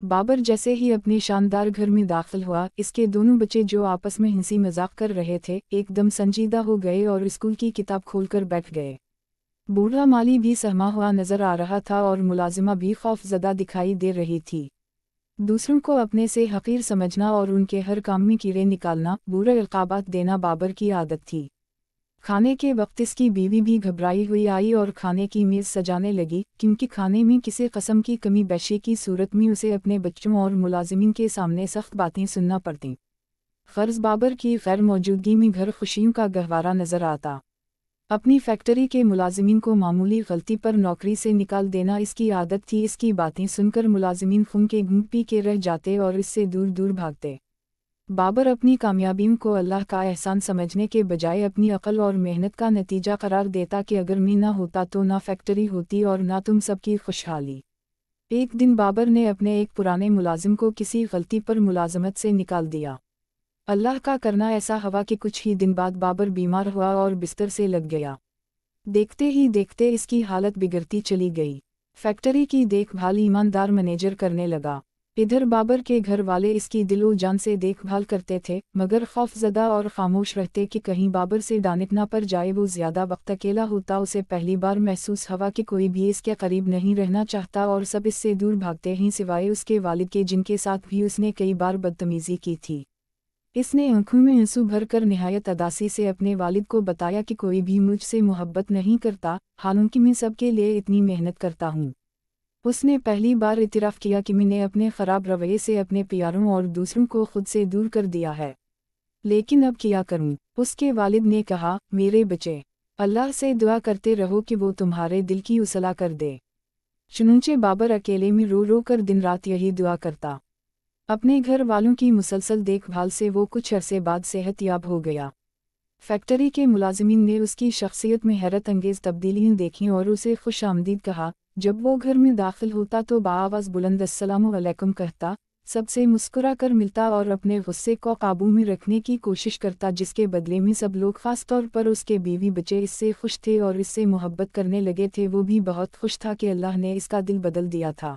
बाबर जैसे ही अपने शानदार घर में दाखिल हुआ, इसके दोनों बच्चे जो आपस में हंसी मजाक कर रहे थे एकदम संजीदा हो गए और स्कूल की किताब खोलकर बैठ गए। बूढ़ा माली भी सहमा हुआ नजर आ रहा था और मुलाजिमा भी खौफजदा दिखाई दे रही थी। दूसरों को अपने से हकीर समझना और उनके हर काम में कीड़े निकालना, बुरे इल्काबात देना बाबर की आदत थी। खाने के वक्त इसकी बीवी भी घबराई हुई आई और खाने की मेज़ सजाने लगी, क्योंकि खाने में किसी कस्म की कमी पेशी की सूरत में उसे अपने बच्चों और मुलाजिमिन के सामने सख्त बातें सुनना पड़तीं। ग़र्ज़ बाबर की गैर मौजूदगी में घर खुशियों का गहवारा नजर आता। अपनी फैक्ट्री के मुलाजिमिन को मामूली गलती पर नौकरी से निकाल देना इसकी आदत थी। इसकी बातें सुनकर मुलाजिमिन खून के घूंट पी के रह जाते और इससे दूर दूर भागते। बाबर अपनी कामयाबियों को अल्लाह का एहसान समझने के बजाय अपनी अक्ल और मेहनत का नतीजा करार देता कि अगर मैं ना होता तो ना फैक्ट्री होती और ना तुम सबकी खुशहाली। एक दिन बाबर ने अपने एक पुराने मुलाजिम को किसी गलती पर मुलाजमत से निकाल दिया। अल्लाह का करना ऐसा हुआ कि कुछ ही दिन बाद बाबर बीमार हुआ और बिस्तर से लग गया। देखते ही देखते इसकी हालत बिगड़ती चली गई। फैक्ट्री की देखभाल ईमानदार मैनेजर करने लगा। इधर बाबर के घर वाले इसकी दिलो जान से देखभाल करते थे, मगर खौफजदा और खामोश रहते कि कहीं बाबर से डांट ना पड़ जाए। वो ज़्यादा वक्त अकेला होता। उसे पहली बार महसूस हुआ कि कोई भी इसके करीब नहीं रहना चाहता और सब इससे दूर भागते हैं सिवाय उसके वालिद के, जिनके साथ भी उसने कई बार बदतमीज़ी की थी। इसने आंखों में आंसू भरकर निहायत अदासी से अपने वालिद को बताया कि कोई भी मुझसे मोहब्बत नहीं करता, हालांकि मैं सबके लिए इतनी मेहनत करता हूँ। उसने पहली बार इतराफ़ किया कि मैंने अपने ख़राब रवैये से अपने प्यारों और दूसरों को खुद से दूर कर दिया है। लेकिन अब क्या करूँ? उसके वालिद ने कहा, मेरे बच्चे, अल्लाह से दुआ करते रहो कि वो तुम्हारे दिल की उसलाह कर दे। चुनंचे बाबर अकेले में रो रो कर दिन रात यही दुआ करता। अपने घर वालों की मुसलसल देखभाल से वो कुछ अरसे बाद सेहतयाब हो गया। फैक्ट्री के मुलाजिमीन ने उसकी शख्सियत में हैरत अंगेज़ तब्दीलियाँ देखीं और उसे खुश आमदीद कहा। जब वो घर में दाखिल होता तो बाआवाज़ बुलंद अस्सलामु अलैकुम कहता, सबसे मुस्कुरा कर मिलता और अपने गुस्से को काबू में रखने की कोशिश करता, जिसके बदले में सब लोग ख़ास तौर पर उसके बीवी बच्चे इससे खुश थे और इससे मोहब्बत करने लगे थे। वो भी बहुत खुश था कि अल्लाह ने इसका दिल बदल दिया था।